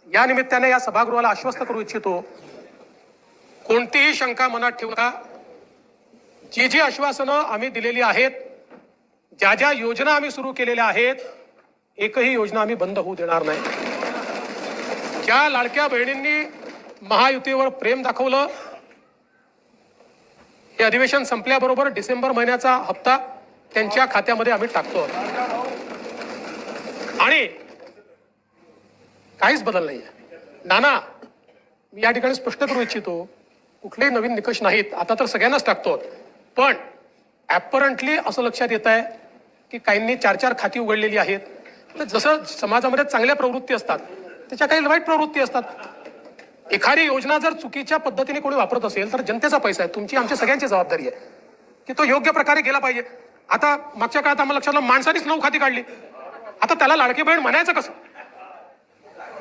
या निमित्ताने या सभागृहाला आश्वस्त करू इच्छितो, कोणतीही शंका मनात ठेवू नका. जी जी आश्वासनं आम्ही दिलेली आहेत, ज्या ज्या योजना आम्ही सुरू केलेल्या आहेत, एकही योजना आम्ही बंद होऊ देणार नाही. ज्या लाडक्या बहिणींनी महायुतीवर प्रेम दाखवलं, हे अधिवेशन संपल्याबरोबर डिसेंबर महिन्याचा हप्ता त्यांच्या खात्यामध्ये आम्ही टाकतो आणि काहीच बदल नाहीये. नाना, मी या ठिकाणी स्पष्ट करू इच्छितो, कुठलेही नवीन निकष नाहीत. आता तर सगळ्यांनाच टाकतो, पण ऍपरंटली असं लक्षात येत आहे की काहींनी 4-4 खाती उघडलेली आहेत. तर जसं समाजामध्ये चांगल्या प्रवृत्ती असतात, त्याच्या काही वाईट प्रवृत्ती असतात. एखादी योजना जर चुकीच्या पद्धतीने कोणी वापरत असेल तर जनतेचा पैसा आहे, तुमची आमची सगळ्यांची जबाबदारी आहे की तो योग्य प्रकारे गेला पाहिजे. आता मागच्या काळात आम्हाला लक्षात आलं, माणसानेच 9 खाती काढली. आता त्याला लाडकी बहीण म्हणायचं कसं?